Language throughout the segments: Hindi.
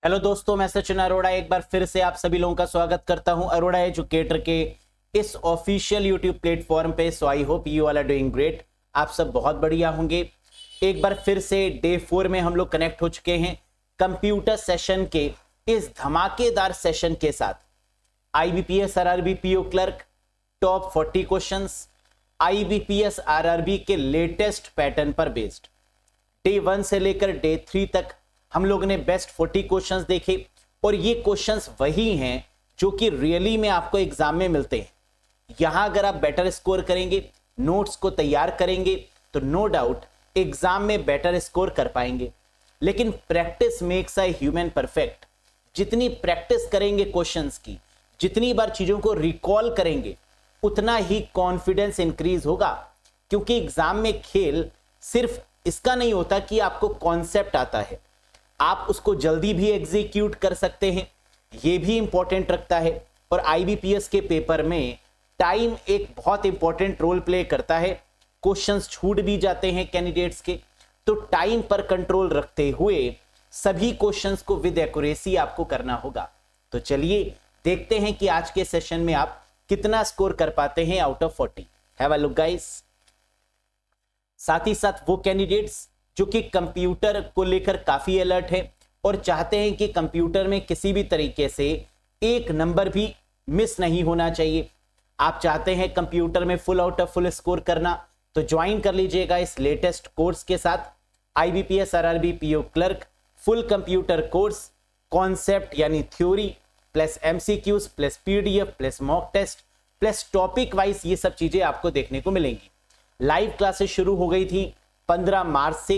हेलो दोस्तों, मैं सचिन अरोड़ा एक बार फिर से आप सभी लोगों का स्वागत करता हूं अरोड़ा एजुकेटर के इस ऑफिशियल यूट्यूब प्लेटफॉर्म पे। So I hope you all are doing great. आप सब बहुत बढ़िया होंगे। एक बार फिर से डे 4 में हम लोग कनेक्ट हो चुके हैं कंप्यूटर सेशन के इस धमाकेदार सेशन के साथ। IBPS RRB PO clerk top 40 questions, IBPS RRB के लेटेस्ट पैटर्न पर बेस्ड। डे 1 से लेकर डे 3 तक हम लोगों ने बेस्ट 40 क्वेश्चंस देखे और ये क्वेश्चंस वही हैं जो कि रियली में आपको एग्जाम में मिलते हैं। यहां अगर आप बेटर स्कोर करेंगे, नोट्स को तैयार करेंगे तो नो डाउट एग्जाम में बेटर स्कोर कर पाएंगे। लेकिन practice makes a human perfect. जितनी प्रैक्टिस करेंगे क्वेश्चंस की, जितनी बार चीजों को रिकॉल करेंगे, उतना ही कॉन्फिडेंस इंक्रीज होगा। क्योंकि एग्जाम में खेल सिर्फ इसका नहीं होता कि आपको कॉन्सेप्ट आता है, आप उसको जल्दी भी एग्जीक्यूट कर सकते हैं, ये भी इंपॉर्टेंट रखता है। और आईबीपीएस के पेपर में टाइम एक बहुत इंपॉर्टेंट रोल प्ले करता है। क्वेश्चंस छूट भी जाते हैं कैंडिडेट्स के, तो टाइम पर कंट्रोल रखते हुए सभी क्वेश्चंस को विद एक्यूरेसी आपको करना होगा। तो चलिए देखते हैं कि आज के सेशन में आप कितना स्कोर कर पाते हैं out of 40। Have a look guys. साथ ही साथ वो कैंडिडेट्स जो कि कंप्यूटर को लेकर काफी अलर्ट है और चाहते हैं कि कंप्यूटर में किसी भी तरीके से एक नंबर भी मिस नहीं होना चाहिए, आप चाहते हैं कंप्यूटर में full out of full score करना, तो ज्वाइन कर लीजिएगा इस लेटेस्ट कोर्स के साथ। IBPS RRB PO clerk full computer course, concept यानी theory plus MCQs plus PDF plus mock test plus topic wise ये सब चीजें आपको देखने को मिलेंगी। लाइव क्लासेस शुरू हो गई थी 15 मार्च से,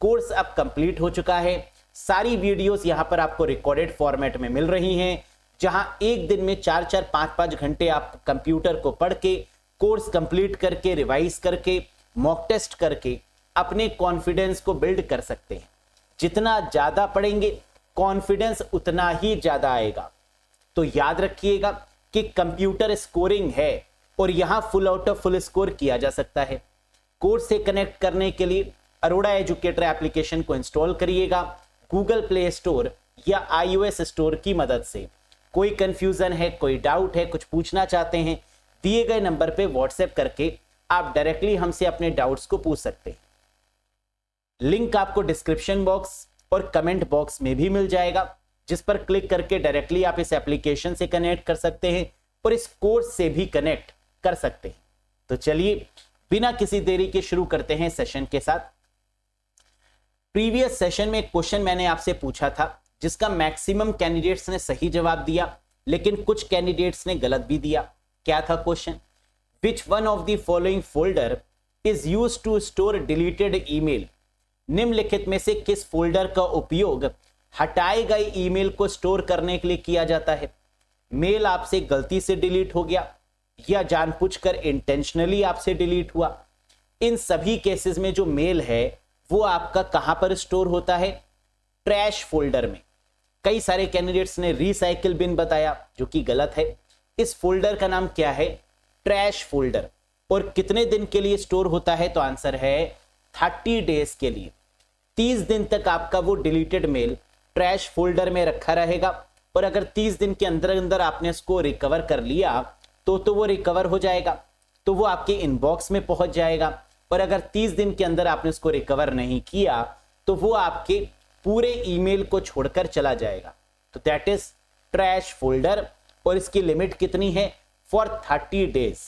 कोर्स अब कंप्लीट हो चुका है। सारी वीडियोस यहां पर आपको रिकॉर्डेड फॉर्मेट में मिल रही हैं, जहां एक दिन में 4-4, 5-5 घंटे आप कंप्यूटर को पढ़ के, कोर्स कंप्लीट करके, रिवाइज करके, मॉक टेस्ट करके अपने कॉन्फिडेंस को बिल्ड कर सकते हैं। जितना ज्यादा पढ़ेंगे कॉन्फिडेंस उतना ही ज्यादा आएगा। तो याद रखिएगा कि कंप्यूटर स्कोरिंग है और यहां full out of full score किया जा सकता है। कोर्स से कनेक्ट करने के लिए अरोड़ा एजुकेटर एप्लीकेशन को इंस्टॉल करिएगा गूगल प्ले स्टोर या iOS स्टोर की मदद से। कोई कंफ्यूजन है, कोई डाउट है, कुछ पूछना चाहते हैं, दिए गए नंबर पे व्हाट्सएप करके आप डायरेक्टली हमसे अपने डाउट्स को पूछ सकते हैं। लिंक आपको डिस्क्रिप्शन बॉक्स और कमेंट बॉक्स में भी मिल जाएगा, जिस पर क्लिक करके डायरेक्टली आप इस एप्लीकेशन से कनेक्ट कर सकते हैं और इस कोर्स से भी कनेक्ट कर सकते हैं। तो चलिए बिना किसी देरी के शुरू करते हैं सेशन के साथ। प्रीवियस सेशन में एक क्वेश्चन मैंने आपसे पूछा था जिसका मैक्सिमम कैंडिडेट्स ने सही जवाब दिया, लेकिन कुछ कैंडिडेट्स ने गलत भी दिया। क्या था question? Which one of the following folder is used to store deleted email? निम्नलिखित में से किस फोल्डर का उपयोग हटाए गए ईमेल को स्टोर करने के लिए किया जाता है? मेल आपसे गलती से डिलीट हो गया या जानबूझकर इंटेंशनली आपसे डिलीट हुआ। इन सभी केसेस में जो मेल है वो आपका कहां पर स्टोर होता है? ट्रैश फोल्डर में। कई सारे कैंडिडेट्स ने रिसाइकिल बिन बताया, जो कि गलत है। इस फोल्डर का नाम क्या है? Trash folder. और कितने दिन के लिए स्टोर होता है? तो आंसर है 30 डेज के लिए। 30 दिन तक आपका वो डिलीटेड मेल ट्रैश फोल्डर में रखा रहेगा और अगर 30 दिन के अंदर अंदर आपने उसको रिकवर कर लिया तो वो रिकवर हो जाएगा, तो वो आपके इनबॉक्स में पहुंच जाएगा। और अगर 30 दिन के अंदर आपने उसको रिकवर नहीं किया तो वो आपके पूरे ईमेल को छोड़कर चला जाएगा। तो दैट इज ट्रैश फोल्डर और इसकी लिमिट कितनी है? For 30 days.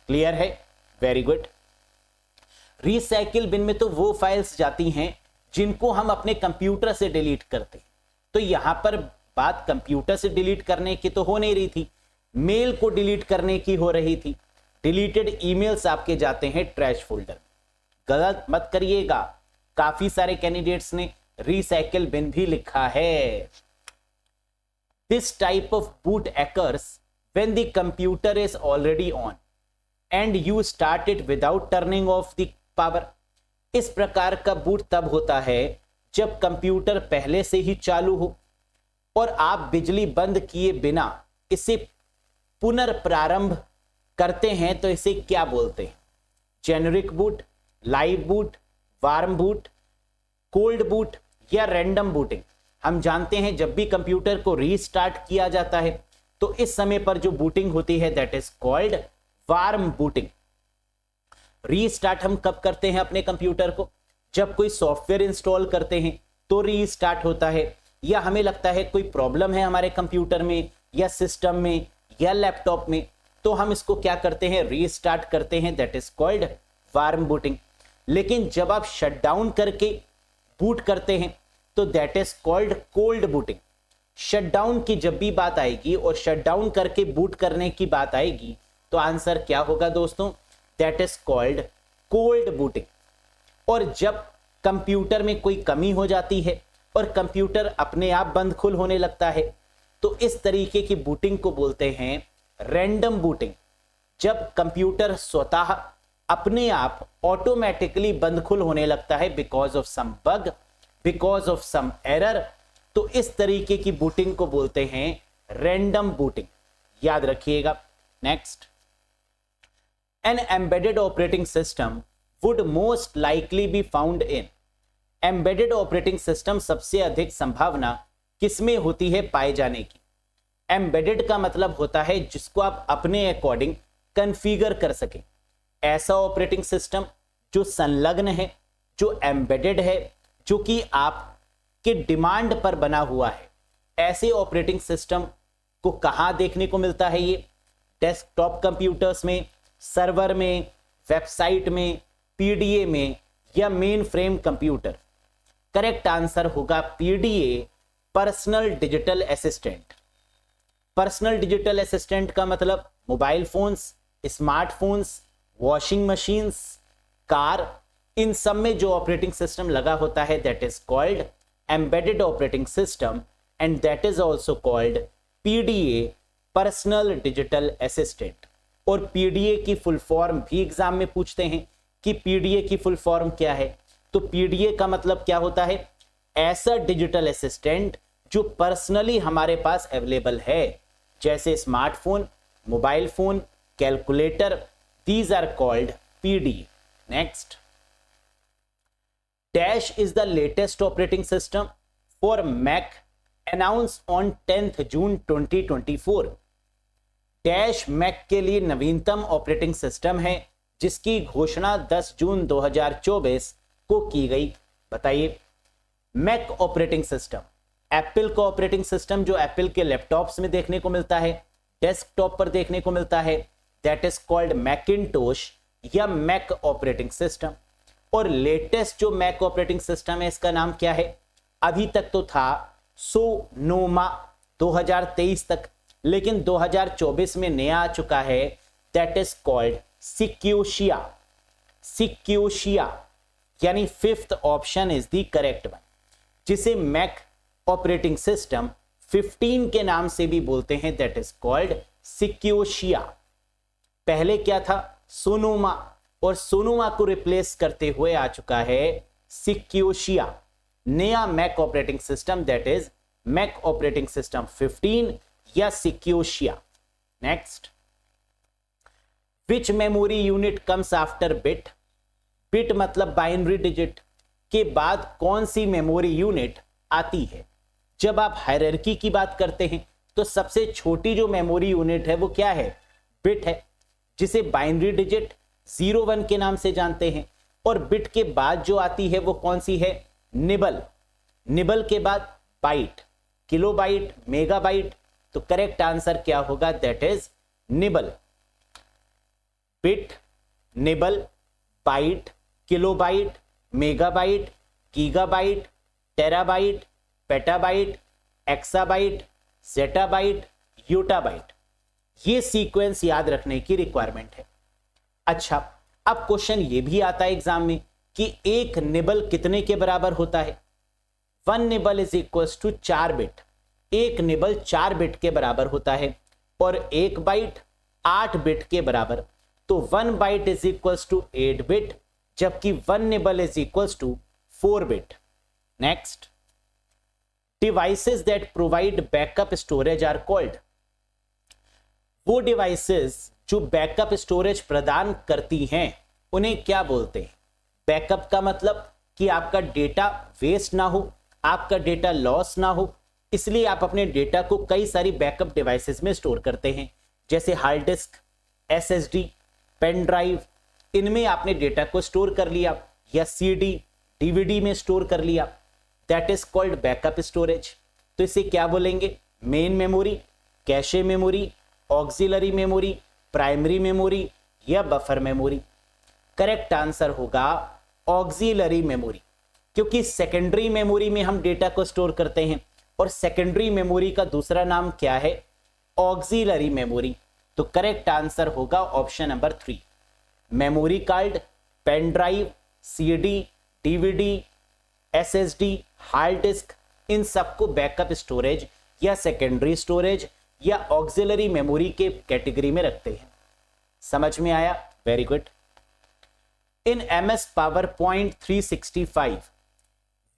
क्लियर है? Very good. रिसाइकिल बिन में तो वो फाइल्स जाती हैं जिनको हम अपने कंप्यूटर से डिलीट करते हैं। तो यहां पर बात कंप्यूटर से डिलीट करने की तो हो नहीं रही थी, मेल को डिलीट करने की हो रही थी। डिलीटेड ईमेल्स आपके जाते हैं ट्रैश फोल्डर। गलत मत करिएगा, काफी सारे कैंडिडेट्स ने रिसाइकिल बिन भी लिखा है। This type of boot occurs when the computer is already on and you start it without turning off the power। इस प्रकार का बूट तब होता है जब कंप्यूटर पहले से ही चालू हो और आप बिजली बंद किए बिना इसे पुनर्प्रारंभ करते हैं, तो इसे क्या बोलते हैं? Generic boot, live boot, warm boot, cold boot या रैंडम बूटिंग? हम जानते हैं जब भी कंप्यूटर को रीस्टार्ट किया जाता है तो इस समय पर जो बूटिंग होती है that is called warm booting. Restart हम कब करते हैं अपने कंप्यूटर को? जब कोई सॉफ्टवेयर इंस्टॉल करते हैं तो रीस्टार्ट होता है, या हमें लगता है कोई प्रॉब्लम है हमारे कंप्यूटर में या सिस्टम में या लैपटॉप में, तो हम इसको क्या करते हैं? रीस्टार्ट करते हैं, that is called warm booting. लेकिन जब आप शट डाउन करके बूट करते हैं तो that is called cold booting. Shutdown की जब भी बात आएगी और शटडाउन करके बूट करने की बात आएगी तो आंसर क्या होगा दोस्तों? That is called cold booting. और जब कंप्यूटर में कोई कमी हो जाती है और कंप्यूटर अपने आप बंद खुल होने लगता है तो इस तरीके की बूटिंग को बोलते हैं रैंडम बूटिंग। जब कंप्यूटर स्वतः अपने आप ऑटोमेटिकली बंद खुल होने लगता है because of some bug, because of some error, तो इस तरीके की बूटिंग को बोलते हैं रैंडम बूटिंग। याद रखिएगा। Next, an embedded operating system would most likely be found in. Embedded operating system सबसे अधिक संभावना किसमें होती है पाए जाने की? एम्बेडेड का मतलब होता है जिसको आप अपने अकॉर्डिंग कॉन्फ़िगर कर सकें। ऐसा ऑपरेटिंग सिस्टम जो संलग्न है, जो एम्बेडेड है, जो कि आपके डिमांड पर बना हुआ है, ऐसे ऑपरेटिंग सिस्टम को कहां देखने को मिलता है? ये डेस्कटॉप कंप्यूटर्स में, सर्वर में, वेबसाइट में, पीडीए में या mainframe computer. Correct answer होगा PDA, personal digital assistant. Personal digital assistant का मतलब mobile phones, smartphones, washing machines, car, इन सब में जो ऑपरेटिंग सिस्टम लगा होता है that is called embedded operating system and that is also called PDA, personal digital assistant. और पीडीए की फुल फॉर्म भी एग्जाम में पूछते हैं कि पीडीए की फुल फॉर्म क्या है। तो पीडीए का मतलब क्या होता है? ऐसा डिजिटल असिस्टेंट जो पर्सनली हमारे पास अवेलेबल है, जैसे smartphone, mobile phone, calculator, these are called PDE. Next, Dash is the latest operating system for Mac announced on 10th June 2024. Dash Mac के लिए नवीनतम ऑपरेटिंग सिस्टम है जिसकी घोषणा 10 जून 2024 को की गई। बताइए, मैक ऑपरेटिंग सिस्टम, एप्पल का ऑपरेटिंग सिस्टम जो एप्पल के लैपटॉप्स में देखने को मिलता है, डेस्कटॉप पर देखने को मिलता है, दैट इज कॉल्ड मैकिंटोश या मैक ऑपरेटिंग सिस्टम। और लेटेस्ट जो मैक ऑपरेटिंग सिस्टम है इसका नाम क्या है? अभी तक तो था सोनोमा 2023 तक, लेकिन 2024 में नया आ चुका है, दैट इज कॉल्ड सिक्योशिया। सिक्योशिया यानी fifth option is the correct one, जिसे मैक ऑपरेटिंग सिस्टम 15 के नाम से भी बोलते हैं, दैट इज कॉल्ड सिक्योशिया। पहले क्या था? सोनोमा, और सोनोमा को रिप्लेस करते हुए आ चुका है सिक्योशिया, नया Mac operating system, that is Mac operating system 15 या Sequoia. Next, which memory unit comes after bit? Bit मतलब बाइनरी डिजिट के बाद कौन सी मेमोरी यूनिट आती है? जब आप हायरार्की की बात करते हैं तो सबसे छोटी जो मेमोरी यूनिट है वो क्या है? बिट है, जिसे बाइनरी डिजिट 01 के नाम से जानते हैं। और बिट के बाद जो आती है वो कौन सी है? निबल। निबल के बाद बाइट, किलोबाइट, मेगाबाइट। तो करेक्ट आंसर क्या होगा? That is nibble. Bit, nibble, byte, kilobyte, megabyte, gigabyte, terabyte, petabyte, exabyte, zettabyte, yottabyte. ये सीक्वेंस याद रखने की रिक्वायरमेंट है। अच्छा, अब क्वेश्चन ये भी आता है एग्जाम में कि एक निबल कितने के बराबर होता है? 1 nibble is equal to 4 bit. एक निबल 4 बिट के बराबर होता है और एक बाइट 8 बिट के बराबर। तो 1 byte is equal to 8 bit, जबकि 1 nibble is equal to 4 bit. Next, devices that provide backup storage are called. वो डिवाइसेस जो बैकअप स्टोरेज प्रदान करती हैं उन्हें क्या बोलते हैं? बैकअप का मतलब कि आपका डेटा वेस्ट ना हो, आपका डेटा लॉस ना हो, इसलिए आप अपने डेटा को कई सारी बैकअप डिवाइसेस में स्टोर करते हैं, जैसे hard disk, SSD, pen drive, इनमें आपने डेटा को स्टोर कर लिया, या सीडी, डीवीडी में स्टोर कर लिया। That is called backup storage. तो इसे क्या बोलेंगे? Main memory, cache memory, auxiliary memory, primary memory या बफर मेमोरी। करेक्ट आंसर होगा ऑक्सिलरी मेमोरी, क्योंकि सेकेंडरी मेमोरी में हम डेटा को स्टोर करते हैं, और सेकेंडरी मेमोरी का दूसरा नाम क्या है? Auxiliary memory. तो करेक्ट आंसर होगा option number 3। Memory card, pen drive, CD, DVD, SSD, hard disk, इन सबको बैकअप स्टोरेज या सेकेंडरी स्टोरेज या ऑक्सिलरी मेमोरी के कैटेगरी में रखते हैं। समझ में आया? Very good. In MS PowerPoint 365,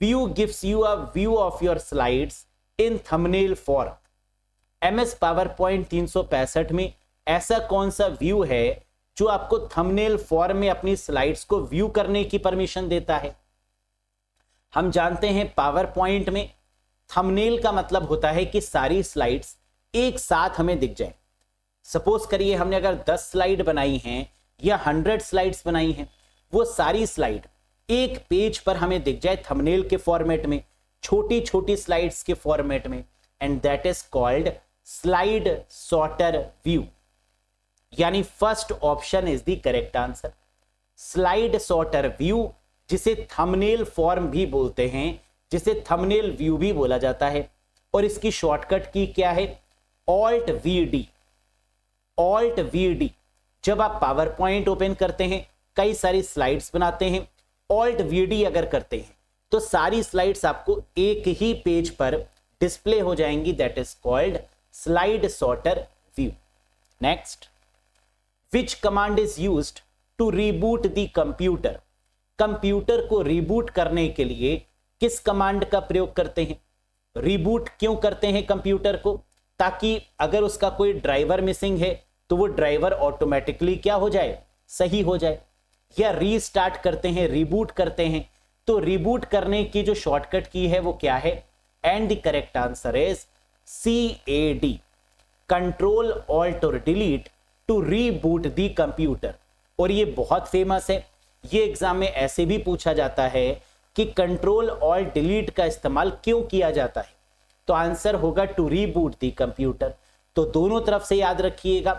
view gives you a view of your slides in thumbnail form। MS PowerPoint 365 में ऐसा कौन सा व्यू है जो आपको थंबनेल फॉर्म में अपनी स्लाइड्स को व्यू करने की परमिशन देता है? हम जानते हैं पावर पॉइंट में थंबनेल का मतलब होता है कि सारी स्लाइड्स एक साथ हमें दिख जाए। सपोज करिए हमने अगर 10 स्लाइड बनाई हैं या 100 स्लाइड्स बनाई हैं, वो सारी स्लाइड एक पेज पर हमें दिख जाए थंबनेल के फॉर्मेट में, छोटी छोटी स्लाइड्स के फॉर्मेट में, and that is called slide sorter view. यानी first option is the correct answer. Slide sorter view, जिसे थंबनेल फॉर्म भी बोलते हैं, जिसे थंबनेल व्यू भी बोला जाता है, और इसकी शॉर्टकट की क्या है? Alt VD. Alt VD. जब आप पावर पॉइंट ओपन करते हैं, कई सारी स्लाइड्स बनाते हैं, ऑल्ट वीडी अगर करते हैं तो सारी स्लाइड्स आपको एक ही पेज पर डिस्प्ले हो जाएंगी। That is called slide sorter view. Next, which command is used to reboot the computer? Computer को रीबूट करने के लिए किस कमांड का प्रयोग करते हैं? रीबूट क्यों करते हैं कंप्यूटर को? ताकि अगर उसका कोई ड्राइवर मिसिंग है तो वो ड्राइवर ऑटोमेटिकली क्या हो जाए? सही हो जाए। या रीस्टार्ट करते हैं, रीबूट करते हैं, तो रीबूट करने की जो शॉर्टकट की है वो क्या है? And the correct answer is CAD, control alt और delete to reboot the computer. और ये बहुत फेमस है, ये एग्जाम में ऐसे भी पूछा जाता है कि कंट्रोल ऑल्ट डिलीट का इस्तेमाल क्यों किया जाता है? तो आंसर होगा टू रीबूट द कंप्यूटर। तो दोनों तरफ से याद रखिएगा,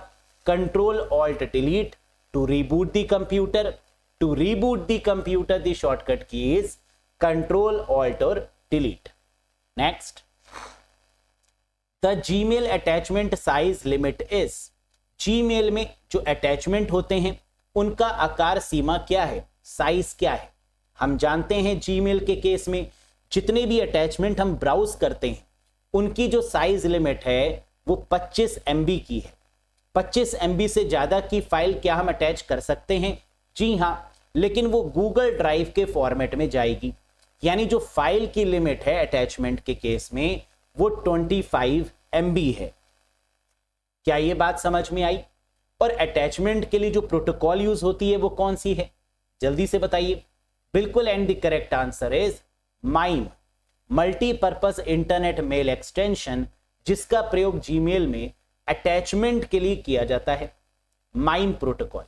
control alt delete to reboot the computer. To reboot the computer the shortcut key is control alt और delete. Next, the Gmail attachment size limit is. Gmail में जो अटैचमेंट होते हैं उनका आकार सीमा क्या है? साइज क्या है? हम जानते हैं जीमेल के केस में जितने भी अटैचमेंट हम ब्राउज करते हैं उनकी जो साइज लिमिट है वो 25 MB की है। 25 MB से ज्यादा की फाइल क्या हम अटैच कर सकते हैं? जी हां, लेकिन वो गूगल ड्राइव के फॉर्मेट में जाएगी। यानी जो फाइल की लिमिट है अटैचमेंट के केस में वो 25 MB है। क्या ये बात समझ में आई? और अटैचमेंट के लिए जो प्रोटोकॉल यूज होती है वो कौन सी है? जल्दी से बताइए। बिल्कुल, and the correct answer is MIME, multipurpose internet mail extension, जिसका प्रयोग जीमेल में अटैचमेंट के लिए किया जाता है, MIME protocol.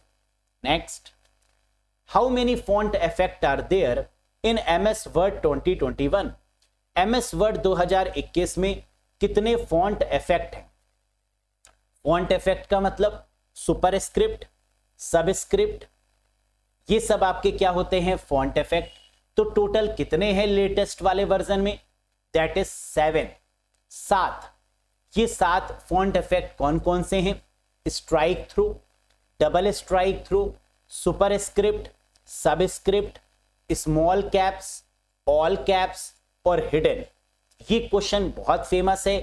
Next, how many font effect are there in MS Word 2021? MS Word 2021 में कितने फॉन्ट इफेक्ट हैं? फॉन्ट इफेक्ट का मतलब सुपरस्क्रिप्ट, सबस्क्रिप्ट, ये सब आपके क्या होते हैं? Font effect. तो टोटल कितने हैं लेटेस्ट वाले वर्जन में? That is 7, 7। ये 7 फॉन्ट इफेक्ट कौन कौन से हैं? Strike through, double strike through, superscript, subscript, small caps, all caps और हिडन। ये क्वेश्चन बहुत फेमस है,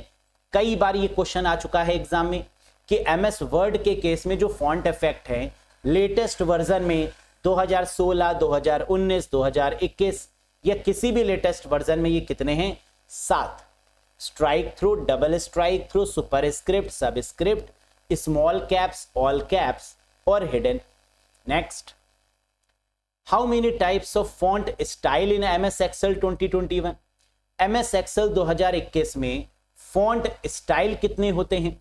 कई बार ये क्वेश्चन आ चुका है एग्जाम में कि MS वर्ड के केस में जो फॉन्ट इफेक्ट हैं लेटेस्ट वर्जन में 2016, 2019, 2021 या किसी भी लेटेस्ट वर्जन में ये कितने हैं? 7। Strike through, double strike through, superscript, subscript, small caps, all caps और hidden. Next, how many types of font style in MS Excel 2021? MS Excel 2021 में फॉन्ट स्टाइल कितने होते हैं?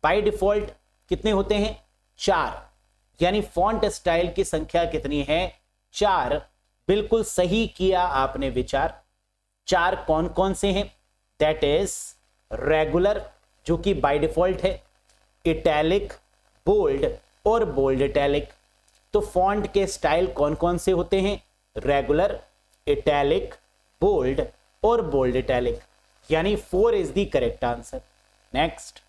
बाय डिफॉल्ट कितने होते हैं? 4, यानी फॉन्ट स्टाइल की संख्या कितनी है? 4। बिल्कुल सही किया आपने विचार। 4 कौन कौन से हैं? दैट इज रेगुलर जो कि बाय डिफॉल्ट है, इटैलिक, बोल्ड और बोल्ड इटैलिक। तो फॉन्ट के स्टाइल कौन कौन से होते हैं? रेगुलर, इटैलिक, बोल्ड और बोल्ड इटैलिक, यानी 4 is the correct answer. Next,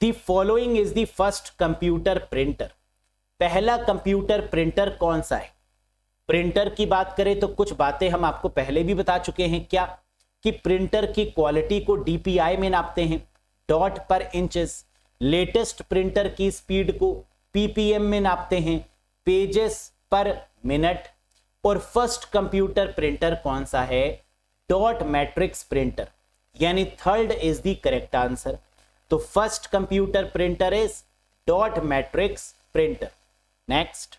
the following is the first computer printer. पहला कंप्यूटर प्रिंटर कौन सा है? प्रिंटर की बात करें तो कुछ बातें हम आपको पहले भी बता चुके हैं। क्या? कि प्रिंटर की क्वालिटी को DPI में नापते हैं, डॉट पर इंचेस। लेटेस्ट प्रिंटर की स्पीड को PPM में नापते हैं, पेजेस पर मिनट। और फर्स्ट कंप्यूटर प्रिंटर कौन सा है? डॉट मैट्रिक्स प्रिंटर, यानी 3rd is the correct answer. तो first computer printer is dot matrix printer. Next,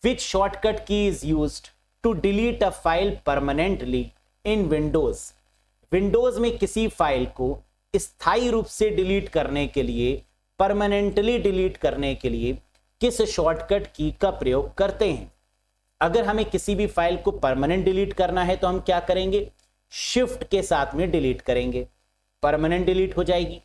which shortcut key is used to delete a file permanently in Windows? Windows में किसी फाइल को स्थायी रूप से डिलीट करने के लिए, परमानेंटली डिलीट करने के लिए किस शॉर्टकट की का प्रयोग करते हैं? अगर हमें किसी भी फाइल को परमानेंट डिलीट करना है तो हम क्या करेंगे? शिफ्ट के साथ में डिलीट करेंगे, परमानेंट डिलीट हो जाएगी।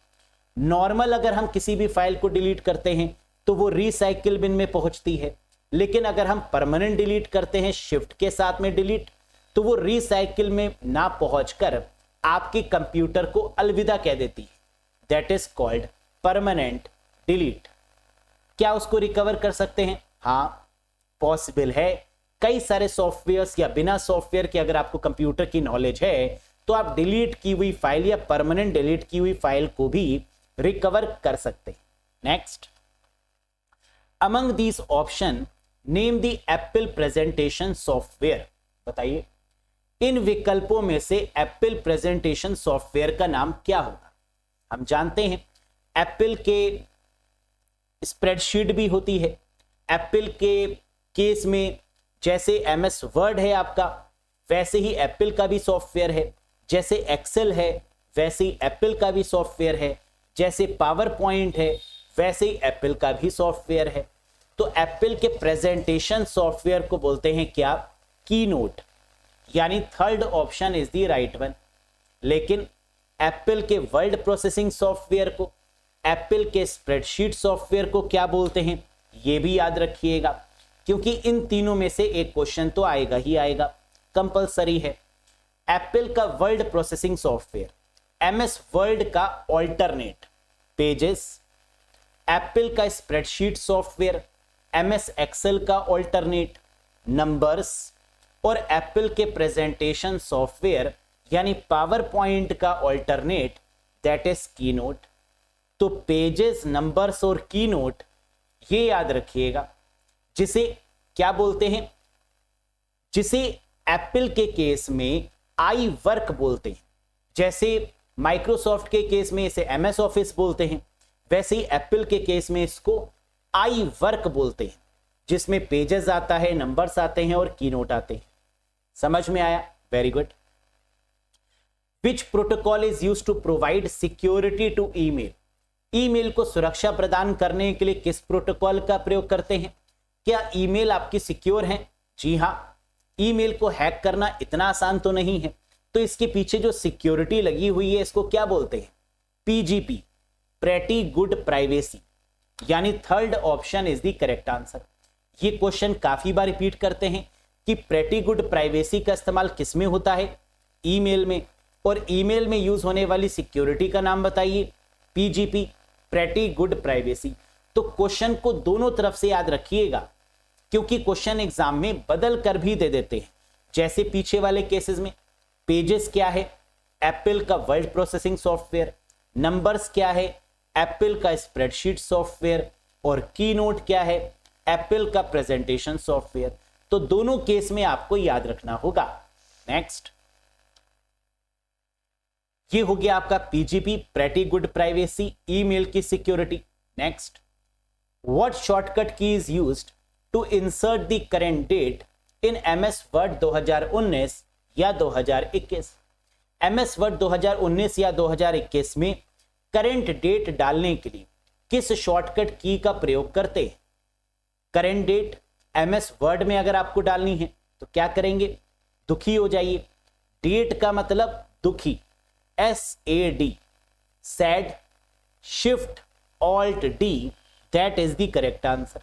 नॉर्मल अगर हम किसी भी फाइल को डिलीट करते हैं तो वो रिसाइकिल बिन में पहुंचती है, लेकिन अगर हम परमानेंट डिलीट करते हैं शिफ्ट के साथ में डिलीट, तो वो रिसाइकिल में ना पहुंचकर आपके कंप्यूटर को अलविदा कह देती है। That is called permanent delete. क्या उसको रिकवर कर सकते हैं? हाँ, पॉसिबल है। कई सारे सॉफ्टवेयर्स या बिना सॉफ्टवेयर के अगर आपको कंप्यूटर की नॉलेज है तो आप डिलीट की हुई फाइल या परमानेंट डिलीट की हुई फाइल को भी रिकवर कर सकते हैं। Next, among these option name the Apple presentation software. बताइए, इन विकल्पों में से एप्पल प्रेजेंटेशन सॉफ्टवेयर का नाम क्या होगा? हम जानते हैं एप्पल के स्प्रेडशीट भी होती है। एप्पल के केस में जैसे MS वर्ड है आपका, वैसे ही एप्पल का भी सॉफ्टवेयर है। जैसे एक्सेल है वैसे ही एप्पल का भी सॉफ्टवेयर है। जैसे पावर पॉइंट है वैसे ही एप्पल का भी सॉफ्टवेयर है। तो एप्पल के प्रेजेंटेशन सॉफ्टवेयर को बोलते हैं क्या? कीनोट, यानी 3rd option is the right one. लेकिन एप्पल के वर्ड प्रोसेसिंग सॉफ्टवेयर को, एप्पल के स्प्रेडशीट सॉफ्टवेयर को क्या बोलते हैं? ये भी याद रखिएगा, क्योंकि इन तीनों में से एक क्वेश्चन तो आएगा ही आएगा, कंपलसरी है। एप्पल का word processing software MS word का ऑल्टरनेट, पेजेस। एप्पल का स्प्रेडशीट सॉफ्टवेयर MS एक्सेल का ऑल्टरनेट, नंबर्स। और एप्पल के प्रेजेंटेशन सॉफ्टवेयर यानी पावर पॉइंट का ऑल्टरनेट, दैट इज कीनोट। तो पेजेस, नंबर्स और कीनोट ये याद रखिएगा, जिसे क्या बोलते हैं? जिसे एप्पल के केस में आई वर्क बोलते हैं। जैसे माइक्रोसॉफ्ट के केस में इसे MS ऑफिस बोलते हैं, वैसे ही एप्पल के केस में इसको आई वर्क बोलते हैं, जिसमें पेजेस आता है, नंबर्स आते हैं और कीनोट आते हैं। समझ में आया? Very good. Which protocol is used to provide security to email? Email को सुरक्षा प्रदान करने के लिए किस प्रोटोकॉल का प्रयोग करते हैं? क्या ईमेल आपकी सिक्योर है? जी हां। ईमेल को हैक करना इतना आसान तो नहीं है, तो इसके पीछे जो सिक्योरिटी लगी हुई है इसको क्या बोलते हैं? PGP, प्रेटी गुड प्राइवेसी, यानी 3rd option is the correct answer. ये क्वेश्चन काफी बार रिपीट करते हैं कि प्रेटी गुड प्राइवेसी का इस्तेमाल किस में होता है? ईमेल में। और ईमेल में यूज होने वाली सिक्योरिटी का नाम बताइए? PGP, pretty good privacy. तो क्वेश्चन को दोनों तरफ से याद रखिएगा, क्योंकि क्वेश्चन एग्जाम में बदल कर भी दे देते हैं। जैसे पीछे वाले केसेस में पेजेस क्या है? एप्पल का वर्ड प्रोसेसिंग सॉफ्टवेयर। नंबर्स क्या है? एप्पल का स्प्रेडशीट सॉफ्टवेयर। और कीनोट क्या है? एप्पल का प्रेजेंटेशन सॉफ्टवेयर। तो दोनों केस में आपको याद रखना होगा। नेक्स्ट, ये हो गया आपका PGP, pretty good privacy, email की security. Next, what shortcut key is used to insert the current date in MS Word 2019 या 2021? MS वर्ड 2019 या 2021 में करंट डेट डालने के लिए किस शॉर्टकट की का प्रयोग करते हैं? करंट डेट MS वर्ड में अगर आपको डालनी है तो क्या करेंगे? दुखी हो जाइए, डेट का मतलब दुखी, SAD, sad, shift alt D, that is the correct answer.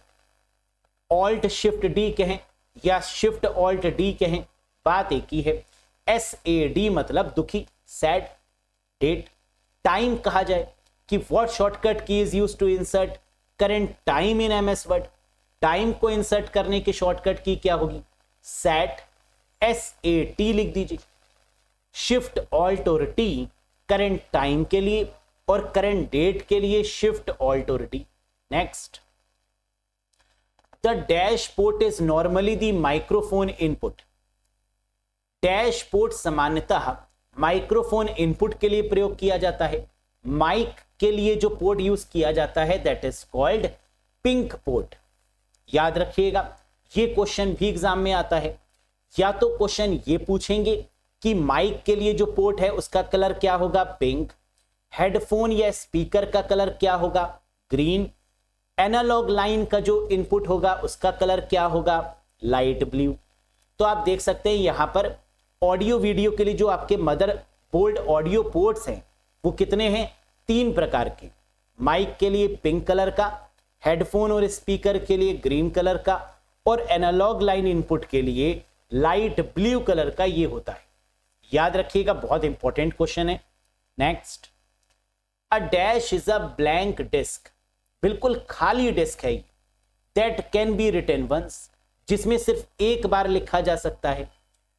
Alt shift D कहें या शिफ्ट ऑल्ट डी कहें, बात एक ही है। SAD मतलब दुखी, सैड, डेट। टाइम कहा जाए कि what shortcut key is used to insert current time in MS Word, time को इंसर्ट करने की शॉर्टकट की क्या होगी? सैट, SAT लिख दीजिए। शिफ्ट ऑल्ट और टी करंट टाइम के लिए और करंट डेट के लिए शिफ्ट ऑल्ट और T. Next, the dash port is normally the microphone input. Dash port सामान्यतः माइक्रोफोन इनपुट के लिए प्रयोग किया जाता है। माइक के लिए जो पोर्ट यूज किया जाता है that is called pink port. याद रखिएगा, ये क्वेश्चन भी एग्जाम में आता है। या तो क्वेश्चन ये पूछेंगे कि माइक के लिए जो पोर्ट है उसका कलर क्या होगा? पिंक। हेडफोन या स्पीकर का कलर क्या होगा? ग्रीन। एनालॉग लाइन का जो इनपुट होगा उसका कलर क्या होगा? Light blue. तो आप देख सकते हैं यहां पर ऑडियो वीडियो के लिए जो आपके मदर बोर्ड ऑडियो पोर्ट्स हैं वो कितने हैं? 3 प्रकार के। माइक के लिए पिंक कलर का, हेडफोन और स्पीकर के लिए ग्रीन कलर का, और एनालॉग लाइन इनपुट के लिए लाइट ब्लू कलर का ये होता है। याद रखिएगा, बहुत इंपॉर्टेंट क्वेश्चन है। Next, a dash is a blank disk. बिल्कुल खाली डिस्क है that can be written once, जिसमें सिर्फ एक बार लिखा जा सकता है,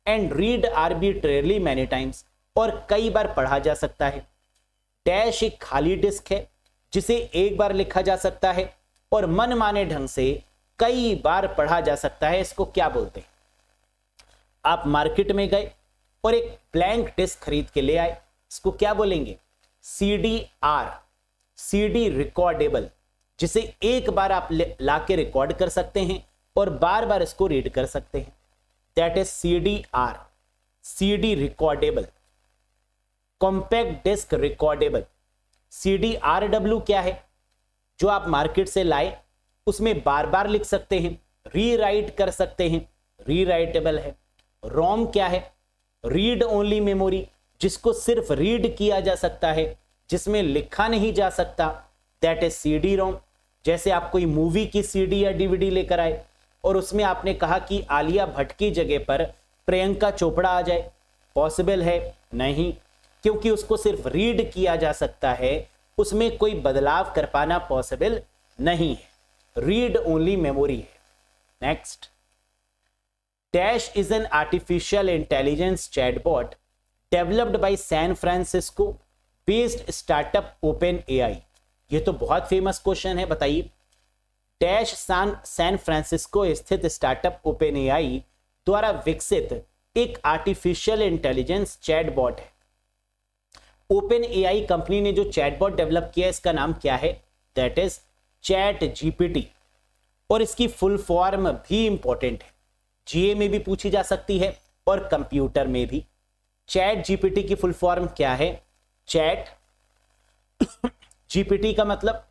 and read arbitrarily many times, और कई बार पढ़ा जा सकता है। डैश एक खाली डिस्क है जिसे एक बार लिखा जा सकता है और मनमाने ढंग से कई बार पढ़ा जा सकता है। इसको क्या बोलते हैं? आप मार्केट में गए और एक ब्लैंक डिस्क खरीद के ले आए, इसको क्या बोलेंगे? CDR, CD रिकॉर्डेबल, जिसे एक बार आप ला के रिकॉर्ड कर सकते हैं और बार बार इसको रीड कर सकते हैं। That is CDR, CD recordable. Compact disk recordable, CDRW क्या है? जो आप मार्केट से लाए उसमें बार बार लिख सकते हैं, रीराइट कर सकते हैं, रीराइटेबल है। रोम क्या है? रीड ओनली मेमोरी, जिसको सिर्फ रीड किया जा सकता है, जिसमें लिखा नहीं जा सकता, दैट इज CD रोम। जैसे आप कोई मूवी की CD या DVD लेकर आए और उसमें आपने कहा कि आलिया भट्ट की जगह पर प्रियंका चोपड़ा आ जाए, पॉसिबल है? नहीं, क्योंकि उसको सिर्फ रीड किया जा सकता है, उसमें कोई बदलाव कर पाना पॉसिबल नहीं है। रीड ओनली मेमोरी है। Next, dash is an artificial intelligence chatbot developed by San Francisco based startup Open AI। ये तो बहुत फेमस क्वेश्चन है, बताइए। डैश सैन फ्रांसिस्को स्थित स्टार्टअप ओपन AI द्वारा विकसित एक आर्टिफिशियल इंटेलिजेंस चैटबॉट है। ओपन AI कंपनी ने जो चैटबॉट डेवलप किया है इसका नाम क्या है? That is ChatGPT। और इसकी फुल फॉर्म भी इंपॉर्टेंट है, GA में भी पूछी जा सकती है और कंप्यूटर में भी। ChatGPT की फुल फॉर्म क्या है? चैट GPT का मतलब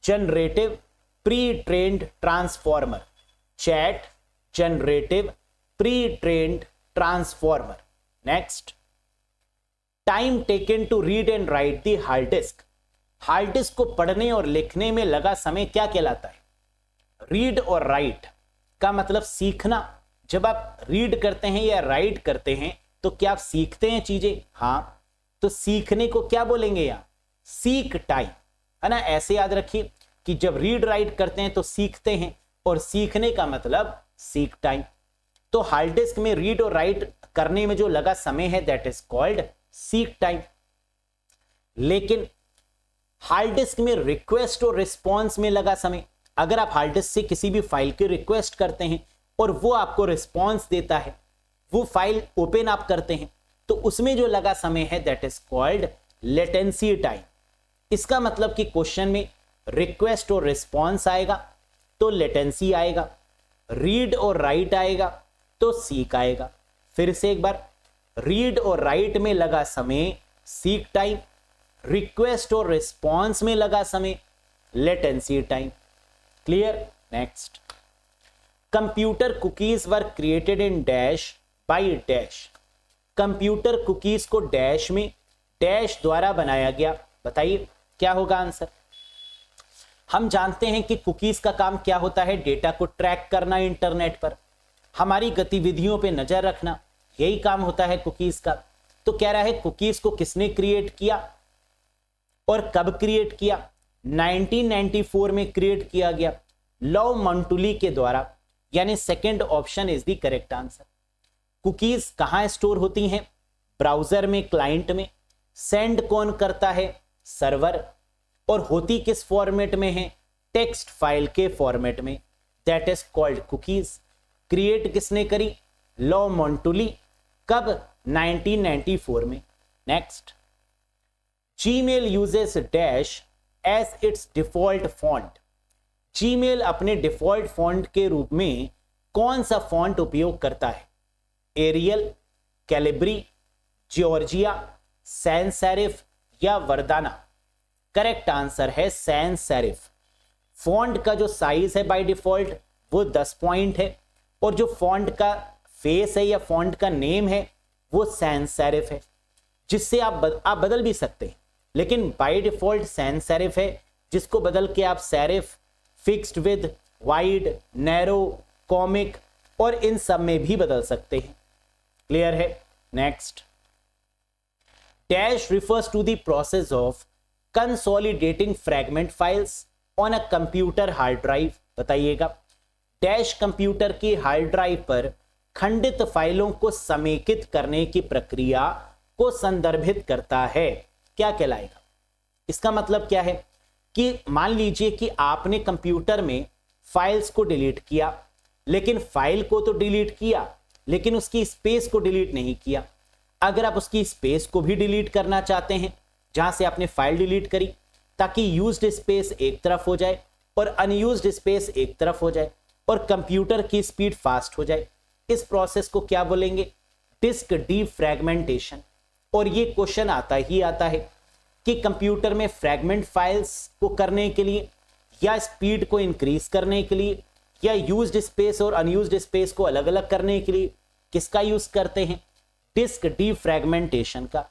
generative pre trained transformer. Chat generative pre trained transformer. Next, time taken to read and write the hard disk. Hard disk को पढ़ने और लिखने में लगा समय क्या कहलाता है? रीड और राइट का मतलब सीखना। जब आप रीड करते हैं या राइट करते हैं तो क्या आप सीखते हैं चीजें? हाँ, तो सीखने को क्या बोलेंगे? यहां सीक टाइम, है ना। ऐसे याद रखिए कि जब रीड राइट करते हैं तो सीखते हैं और सीखने का मतलब सीक टाइम। तो हार्ड डिस्क में रीड और राइट करने में जो लगा समय है that is called seek time. लेकिन हार्ड डिस्क में रिक्वेस्ट और रिस्पॉन्स में लगा समय, अगर आप हार्ड डिस्क से किसी भी फाइल की रिक्वेस्ट करते हैं और वो आपको रिस्पॉन्स देता है, वो फाइल ओपन आप करते हैं, तो उसमें जो लगा समय है that is called latency time. इसका मतलब कि क्वेश्चन में रिक्वेस्ट और रिस्पॉन्स आएगा तो लेटेंसी आएगा, रीड और राइट आएगा तो सीक आएगा। फिर से एक बार, रीड और राइट में लगा समय सीक टाइम, रिक्वेस्ट और रिस्पॉन्स में लगा समय latency time. Clear? Next, computer cookies were created in dash by dash. Computer cookies को डैश में डैश द्वारा बनाया गया। बताइए क्या होगा आंसर? हम जानते हैं कि कुकीज का काम क्या होता है, डेटा को ट्रैक करना इंटरनेट पर, हमारी गतिविधियों पे नजर रखना, यही काम होता है कुकीज का। तो कह रहा है कुकीज को किसने क्रिएट किया और कब क्रिएट किया? 1994 में क्रिएट किया गया लॉ मंटुली के द्वारा, यानी second option is the correct answer. Cookies कहां स्टोर होती हैं? ब्राउजर में, क्लाइंट में। सेंड कौन करता है? सर्वर। और होती किस फॉर्मेट में है? टेक्स्ट फाइल के फॉर्मेट में, that is called cookies. Create किसने करी? Lou Montulli. कब? 1994 में। Next, Gmail uses dash as its default font. जीमेल अपने डिफॉल्ट फॉन्ट के रूप में कौन सा फॉन्ट उपयोग करता है? Arial, Calibri, Georgia, sans serif या वर्दाना? करेक्ट आंसर है सैंस सेरिफ। फॉन्ट का जो साइज है बाय डिफॉल्ट वो 10 पॉइंट है, और जो फॉन्ट का फेस है या फॉन्ट का नेम है वो सैंस सेरिफ है, जिससे आप बदल भी सकते हैं, लेकिन बाय डिफॉल्ट सैंस सेरिफ है, जिसको बदल के आप serif, fixed with, wide, narrow, comic और इन सब में भी बदल सकते हैं। क्लियर है? Next, dash refers to the process of consolidating fragment files on a computer hard drive. बताइएगा, डैश कंप्यूटर की हार्ड ड्राइव पर खंडित फाइलों को समेकित करने की प्रक्रिया को संदर्भित करता है, क्या कहलाएगा? इसका मतलब क्या है कि मान लीजिए कि आपने कंप्यूटर में फाइल्स को डिलीट किया, लेकिन फाइल को तो डिलीट किया लेकिन उसकी स्पेस को डिलीट नहीं किया। अगर आप उसकी स्पेस को भी डिलीट करना चाहते हैं, जहां से आपने फाइल डिलीट करी, ताकि यूज्ड स्पेस एक तरफ हो जाए और अनयूज्ड स्पेस एक तरफ हो जाए और कंप्यूटर की स्पीड फास्ट हो जाए, इस प्रोसेस को क्या बोलेंगे? डिस्क डीफ्रैगमेंटेशन। और ये क्वेश्चन आता ही आता है कि कंप्यूटर में फ्रैगमेंट फाइल्स को करने के लिए या स्पीड को इंक्रीज करने के लिए या यूज्ड स्पेस और अनयूज्ड स्पेस को अलग अलग करने के लिए किसका यूज करते हैं? डिस्क डीफ्रैगमेंटेशन का।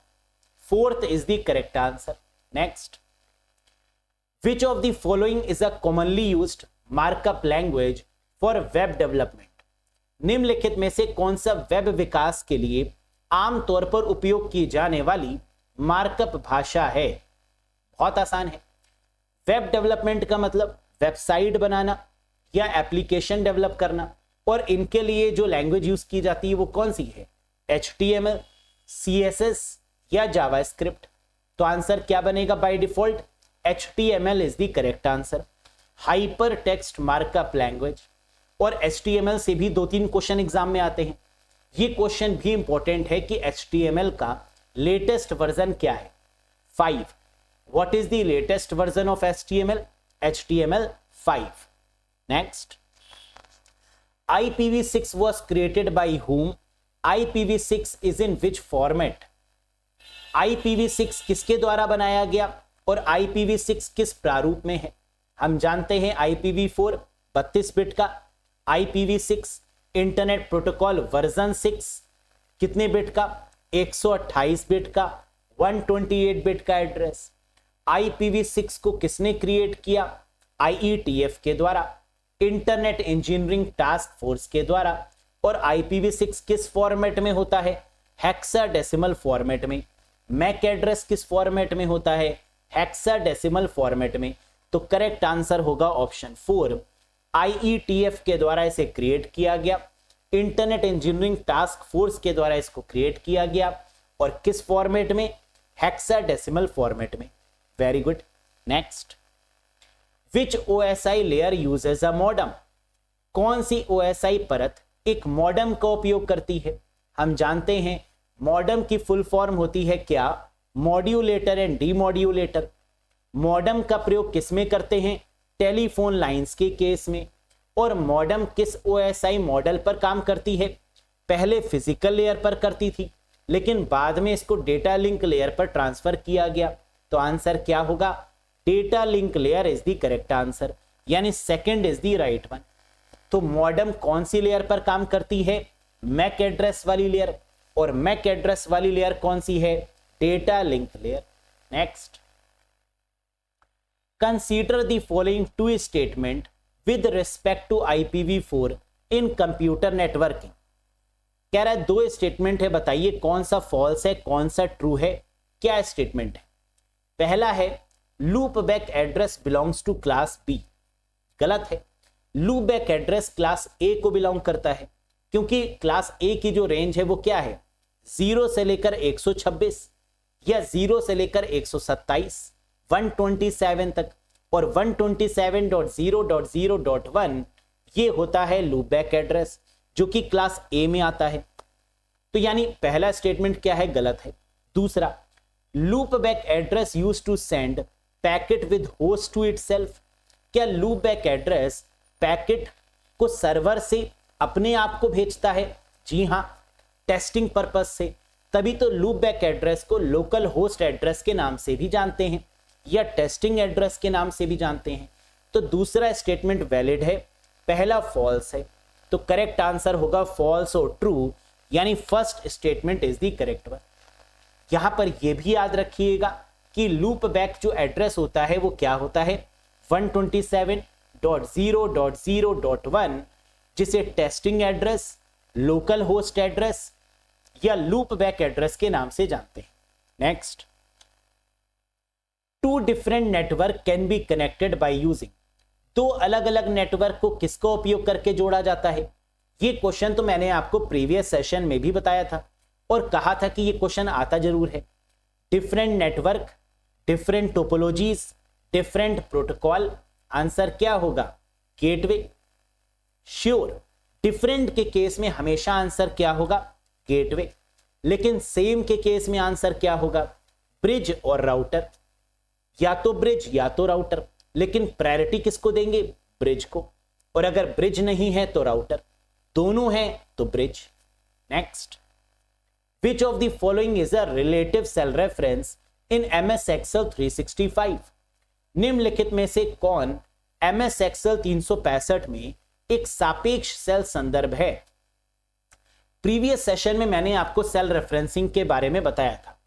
Fourth is the correct answer. Next, which of the following is a commonly used markup language for web development. निम्नलिखित में से कौन सा वेब विकास के लिए आमतौर पर उपयोग की जाने वाली मार्कअप भाषा है? बहुत आसान है। वेब डेवलपमेंट का मतलब वेबसाइट बनाना या एप्लीकेशन डेवलप करना, और इनके लिए जो लैंग्वेज यूज की जाती है वो कौन सी है? HTML, CSS या जावास्क्रिप्ट? तो आंसर क्या बनेगा by default? HTML is the correct answer. Hyper text markup language. और HTML से भी 2-3 क्वेश्चन एग्जाम में आते हैं। ये क्वेश्चन भी इंपॉर्टेंट है कि HTML का लेटेस्ट वर्जन क्या है? 5। What is the latest version of HTML? HTML 5। Next, IPv6 was created by whom? IPv6 is in which format? IPv6 किसके द्वारा बनाया गया और IPv6 किस प्रारूप में है? हम जानते हैं IPv4 32 बिट का, IPv6 इंटरनेट प्रोटोकॉल वर्जन 6 कितने बिट का? 128 बिट का, 128 बिट का एड्रेस। IPv6 को किसने क्रिएट किया? IETF के द्वारा, इंटरनेट इंजीनियरिंग टास्क फोर्स के द्वारा। और IPv6 किस फॉर्मेट में होता है? हेक्साडेसिमल फॉर्मेट में। मैक एड्रेस किस फॉर्मेट में होता है? हेक्साडेसिमल फॉर्मेट में। तो करेक्ट आंसर होगा ऑप्शन 4। IETF के द्वारा इसे क्रिएट किया गया, इंटरनेट इंजीनियरिंग टास्क फोर्स के द्वारा इसको क्रिएट किया गया, और किस फॉर्मेट में? हेक्साडेसिमल फॉर्मेट में। Very good. Next, which OSI layer uses a modem? कौन सी OSI परत एक मॉडम का उपयोग करती है? हम जानते हैं मॉडम की फुल फॉर्म होती है क्या? Modulator and demodulator. मॉडम का प्रयोग किस में करते हैं? टेलीफोन लाइंस के केस में। और मॉडम किस OSI मॉडल पर काम करती है? पहले फिजिकल लेयर पर करती थी, लेकिन बाद में इसको डेटा लिंक लेयर पर ट्रांसफर किया गया। तो आंसर क्या होगा? Data link layer is the correct answer, यानी second is the right one. तो मॉडेम कौन सी लेयर पर काम करती है? मैक एड्रेस वाली लेयर, और मैक एड्रेस वाली लेयर कौन सी है? Data link layer. Next, consider the following two statement with respect to IPv4 in computer networking. कह रहा है दो स्टेटमेंट है, बताइए कौन सा फॉल्स है कौन सा ट्रू है। क्या स्टेटमेंट है? पहला है loop back address belongs to class B। गलत है। Loop back address class A को बिलोंग करता है, क्योंकि क्लास A की जो रेंज है वो क्या है? 0 से लेकर 126 या 0 से लेकर 127, 127 तक, और 127.0.0.1 ये होता है लूप बैक एड्रेस जो कि क्लास A में आता है। तो यानी पहला स्टेटमेंट क्या है? गलत है। दूसरा, loop back address used to send packet with host to itself. क्या लूप बैक एड्रेस पैकेट को सर्वर से अपने आप को भेजता है? जी हां, टेस्टिंग पर्पस से। तभी तो लूप बैक एड्रेस को लोकल होस्ट एड्रेस के नाम से भी जानते हैं या टेस्टिंग एड्रेस के नाम से भी जानते हैं। तो दूसरा स्टेटमेंट वैलिड है, पहला फॉल्स है। तो करेक्ट आंसर होगा फॉल्स और ट्रू, यानी first statement is the correct one. यहां पर यह भी याद रखिएगा कि लूप बैक जो एड्रेस होता है वो क्या होता है? 127.0.0.1, जिसे testing address, local host address या लूप बैक एड्रेस के नाम से जानते हैं। Next, two different network can be connected by using. दो अलग अलग नेटवर्क को किसका उपयोग करके जोड़ा जाता है? ये क्वेश्चन तो मैंने आपको प्रीवियस सेशन में भी बताया था और कहा था कि ये क्वेश्चन आता जरूर है। Different network, different topologies, different protocol. Answer क्या होगा? गेटवे। श्योर, डिफरेंट के केस में हमेशा आंसर क्या होगा? गेटवे। लेकिन सेम के केस में आंसर क्या होगा? ब्रिज और राउटर। या तो ब्रिज या तो राउटर, लेकिन प्रायोरिटी किसको देंगे? ब्रिज को। और अगर ब्रिज नहीं है तो राउटर, दोनों हैं तो bridge. Next, which of the following is a relative cell reference in MS Excel 365। निम्नलिखित में से कौन MS Excel 365 में एक सापेक्ष सेल संदर्भ है? प्रीवियस सेशन में मैंने आपको सेल रेफरेंसिंग के बारे में बताया था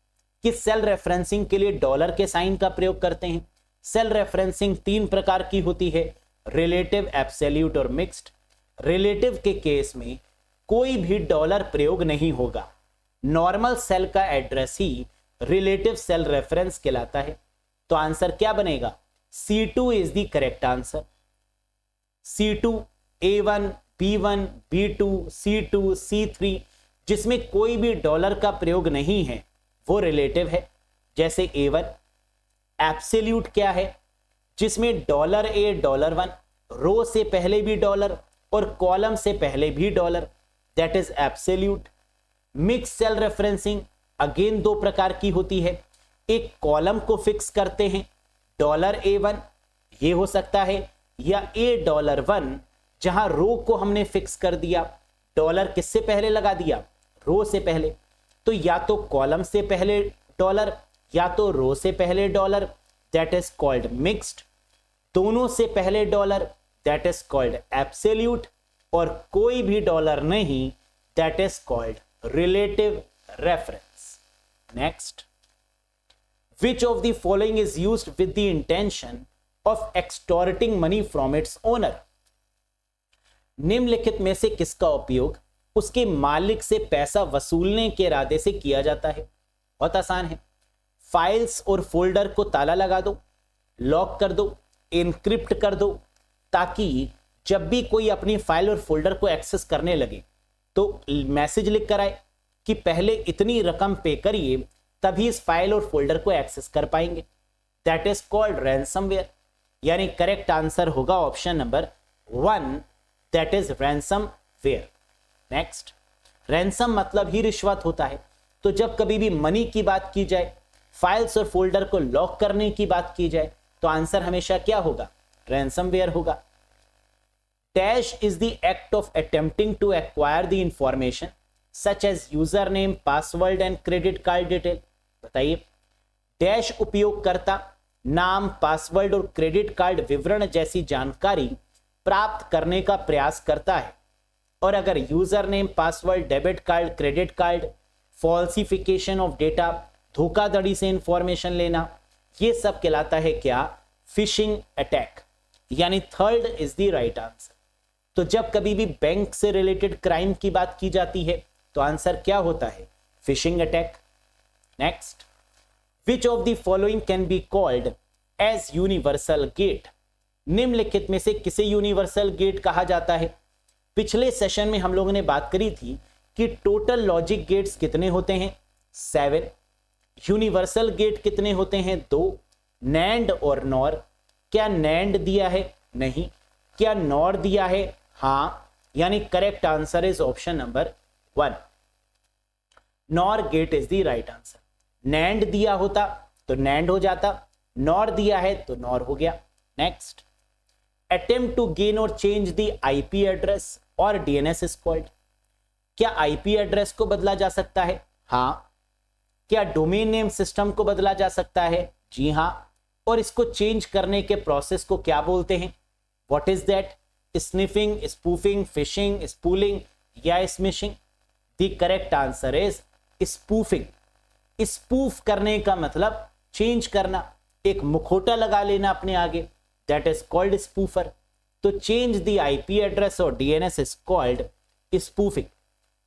कि सेल रेफरेंसिंग के लिए डॉलर के साइन का प्रयोग करते हैं। सेल रेफरेंसिंग तीन प्रकार की होती है, रिलेटिव, एब्सोल्यूट और मिक्स्ड। रिलेटिव के केस में कोई भी डॉलर प्रयोग नहीं होगा, नॉर्मल सेल का एड्रेस ही रिलेटिव सेल रेफरेंस कहलाता है। तो आंसर क्या बनेगा? C2 is the correct answer. C2, A1, B1, B2, C2, C3 जिसमें कोई भी डॉलर का प्रयोग नहीं है वो रिलेटिव है, जैसे A1। एब्सोल्यूट क्या है? जिसमें $A, $1, रो से पहले भी डॉलर और कॉलम से पहले भी dollar, that is absolute. Mix cell referencing again दो प्रकार की होती है। एक कॉलम को फिक्स करते हैं $A1 ये हो सकता है, या $1 जहां रो को हमने फिक्स कर दिया, डॉलर किससे पहले लगा दिया? रो से पहले। तो या तो कॉलम से पहले डॉलर या तो रो से पहले dollar, that is called mixed. दोनों से पहले dollar, that is called absolute. और कोई भी डॉलर नहीं, that is called relative reference. Next, which of the following is used with the intention of extorting money from its owner। निम्नलिखित में से किसका उपयोग उसके मालिक से पैसा वसूलने के इरादे से किया जाता है? बहुत आसान है। फाइल्स और फोल्डर को ताला लगा दो, लॉक कर दो, एनक्रिप्ट कर दो, ताकि जब भी कोई अपनी फाइल और फोल्डर को एक्सेस करने लगे तो मैसेज लिख कर आए कि पहले इतनी रकम पे करिए, तभी इस फाइल और फोल्डर को एक्सेस कर पाएंगे। That is called ransomware. यानी करेक्ट आंसर होगा option number 1, that is ransomware. Next, ransom मतलब ही रिश्वत होता है। तो जब कभी भी मनी की बात की जाए, फाइल्स और फोल्डर को लॉक करने की बात की जाए, तो आंसर हमेशा क्या होगा? रैंसमवेयर होगा। Dash is the act of attempting to acquire the information such as user name, password and credit card detail. बताइए, डैश उपयोगकर्ता नाम, पासवर्ड और क्रेडिट कार्ड विवरण जैसी जानकारी प्राप्त करने का प्रयास करता है, और अगर user name, password, debit card, credit card, falsification of data, धोखाधड़ी से इंफॉर्मेशन लेना, ये सब कहलाता है क्या? Phishing attack. यानी third is the right answer. तो जब कभी भी बैंक से रिलेटेड क्राइम की बात की जाती है तो आंसर क्या होता है? Phishing attack. Next, which of the following can be called as universal gate? निम्नलिखित में से किसे यूनिवर्सल गेट कहा जाता है? पिछले सेशन में हम लोगों ने बात करी थी कि टोटल लॉजिक गेट्स कितने होते हैं? 7। यूनिवर्सल गेट कितने होते हैं? 2। नैंड और नॉर, क्या नैंड दिया है? नहीं। क्या नॉर दिया है? हाँ, यानी correct answer is option number 1। NOR gate is the right answer. NAND दिया होता तो नैंड हो जाता, नॉर दिया है तो नॉर हो गया। नेक्स्ट, अटेम्प्ट टू गेन और चेंज द आईपी एड्रेस और डीएनएस इज कॉल्ड। क्या आईपी एड्रेस को बदला जा सकता है? हाँ। क्या डोमेन नेम सिस्टम को बदला जा सकता है? जी हाँ। और इसको चेंज करने के प्रोसेस को क्या बोलते हैं? What is that? Sniffing, spoofing, phishing, spooling या smishing? The correct answer is spoofing. Spoof करने का मतलब चेंज करना, एक मुखौटा लगा लेना अपने आगे, दैट इज कॉल्ड स्पूफर। तो चेंज द आईपी एड्रेस और DNS is called spoofing.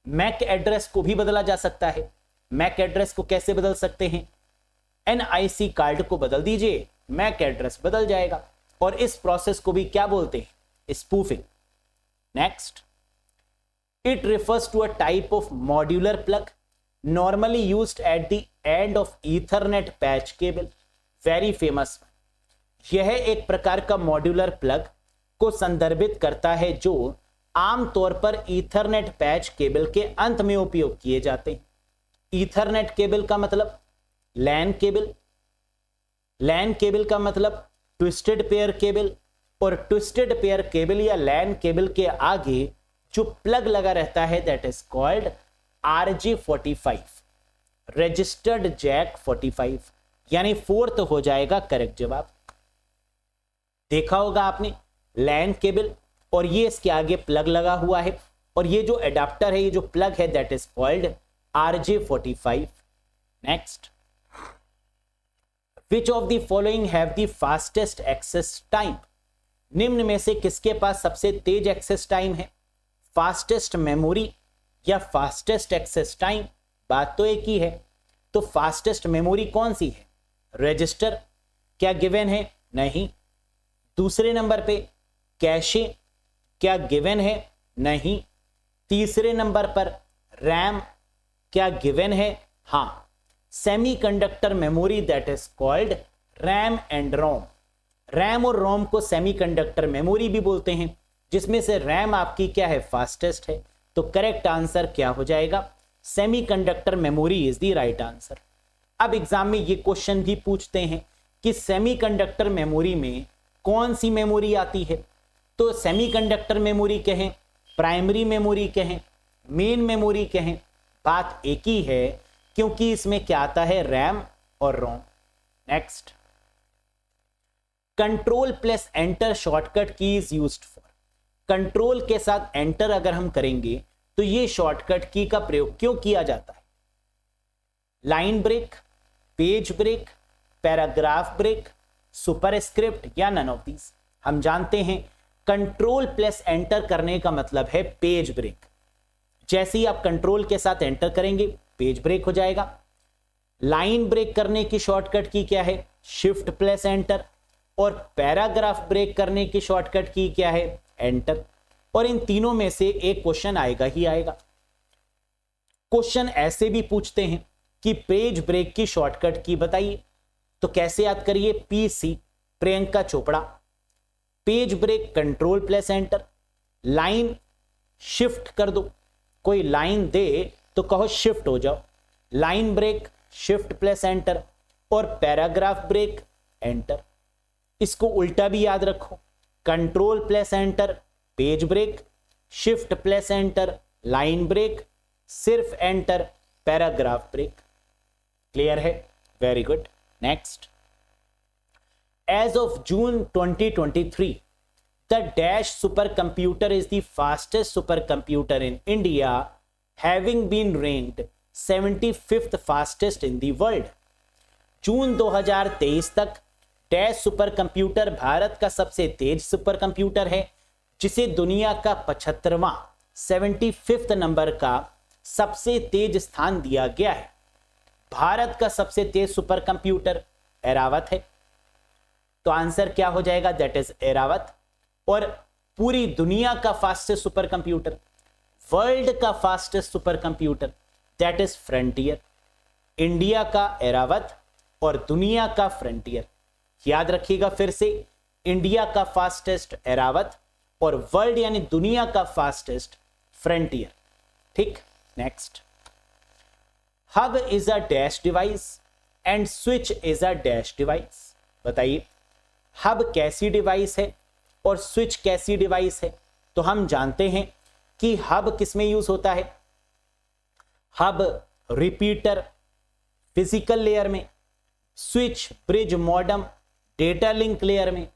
MAC address को भी बदला जा सकता है। मैक एड्रेस को कैसे बदल सकते हैं? एनआईसी कार्ड को बदल दीजिए, मैक एड्रेस बदल जाएगा। और इस प्रोसेस को भी क्या बोलते हैं? Spoofing. Next, it refers to a type of modular plug normally used at the end of Ethernet patch cable. Very famous. यह एक प्रकार का मॉड्यूलर प्लग को संदर्भित करता है जो आमतौर पर ईथरनेट पैच केबल के अंत में उपयोग किए जाते हैं। ईथरनेट केबल का मतलब लैन केबल, लैन केबल का मतलब ट्विस्टेड पेयर केबल, और ट्विस्टेड पेयर केबल या लैन केबल के आगे जो प्लग लगा रहता है that is called RJ45, registered jack 45, यानी फोर्थ हो जाएगा करेक्ट जवाब। देखा होगा आपने लैन केबल, और ये इसके आगे प्लग लगा हुआ है, और ये जो एडाप्टर है, ये जो प्लग है that is called RJ45। Next, which of the following have the fastest access time? निम्न में से किसके पास सबसे तेज एक्सेस टाइम है? फास्टेस्ट मेमोरी या फास्टेस्ट एक्सेस टाइम? बात तो एक ही है। तो फास्टेस्ट मेमोरी कौन सी है? रजिस्टर। क्या गिवन है? नहीं। दूसरे नंबर पे कैशे, क्या गिवन है? नहीं। तीसरे नंबर पर रैम, क्या गिवन है? हाँ। Semiconductor memory that is called RAM and ROM. RAM और रोम को सेमीकंडक्टर मेमोरी भी बोलते हैं, जिसमें से रैम आपकी क्या है? फास्टेस्ट है। तो करेक्ट आंसर क्या हो जाएगा? Semiconductor memory is the right answer. अब एग्जाम में ये क्वेश्चन भी पूछते हैं कि सेमीकंडक्टर मेमोरी में कौन सी मेमोरी आती है? तो सेमीकंडक्टर मेमोरी कहें, प्राइमरी मेमोरी कहें, मेन मेमोरी कहें, बात एक ही है, क्योंकि इसमें क्या आता है? रैम और ROM. Next, control plus enter shortcut key is used for. Control के साथ एंटर अगर हम करेंगे तो ये शॉर्टकट की का प्रयोग क्यों किया जाता है? Line break, page break, paragraph break, superscript या नन ऑफ दीज? हम जानते हैं कंट्रोल प्लस एंटर करने का मतलब है पेज ब्रेक। जैसे ही आप कंट्रोल के साथ एंटर करेंगे पेज ब्रेक हो जाएगा। लाइन ब्रेक करने की शॉर्टकट की क्या है? Shift plus enter. और पैराग्राफ ब्रेक करने की शॉर्टकट की क्या है? एंटर। और इन तीनों में से एक क्वेश्चन आएगा ही आएगा। क्वेश्चन ऐसे भी पूछते हैं कि पेज ब्रेक की शॉर्टकट की बताइए, तो कैसे याद करिए? PC Priyanka Chopra. Page brake control plus enter. Line shift कर दो, कोई लाइन दे तो कहो शिफ्ट हो जाओ। Line break shift plus enter, और पैराग्राफ ब्रेक एंटर। इसको उल्टा भी याद रखो, control plus enter page break, shift plus enter line break, सिर्फ एंटर पैराग्राफ ब्रेक। क्लियर है? Very good. Next, as of June 2023 the dash supercomputer is the fastest supercomputer in India, having been ranked 75th fastest in the world। जून 2023 तक डैश सुपर कंप्यूटर भारत का सबसे तेज सुपर कंप्यूटर है, जिसे दुनिया का 75वां 75th नंबर का सबसे तेज स्थान दिया गया है। भारत का सबसे तेज सुपर कंप्यूटर एरावत है, तो आंसर क्या हो जाएगा? That is Airavat. और पूरी दुनिया का फास्टेस्ट सुपर कंप्यूटर, वर्ल्ड का fastest super computer, that is frontier. India का एरावत और दुनिया का फ्रंटियर। याद रखिएगा फिर से, इंडिया का फास्टेस्ट एरावत और वर्ल्ड यानी दुनिया का फास्टेस्ट फ्रंटियर। ठीक, next, hub is a dash device and switch is a dash device. बताइए, हब कैसी डिवाइस है और स्विच कैसी डिवाइस है? तो हम जानते हैं कि हब किस में यूज होता है? हब रिपीटर फिजिकल लेयर में, switch bridge modem data link layer में।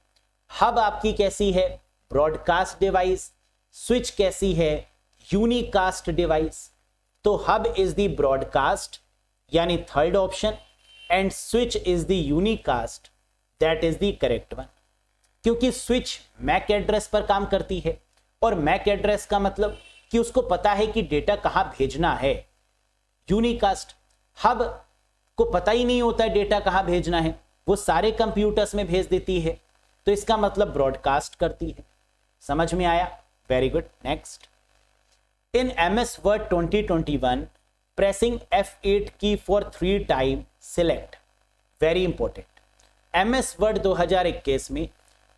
हब आपकी कैसी है? Broadcast device. स्विच कैसी है? Unicast device. तो हब इज द ब्रॉडकास्ट यानी third option, and switch is the unicast, that is the correct one. क्योंकि स्विच मैक एड्रेस पर काम करती है, और मैक एड्रेस का मतलब कि उसको पता है कि डेटा कहां भेजना है। यूनिकास्ट, हब को पता ही नहीं होता है डेटा कहां भेजना है, वो सारे कंप्यूटर्स में भेज देती है, तो इसका मतलब ब्रॉडकास्ट करती है। समझ में आया? Very good. Next, in MS Word 2021 pressing F8 key for 3 time select. Very important. MS Word 2021 में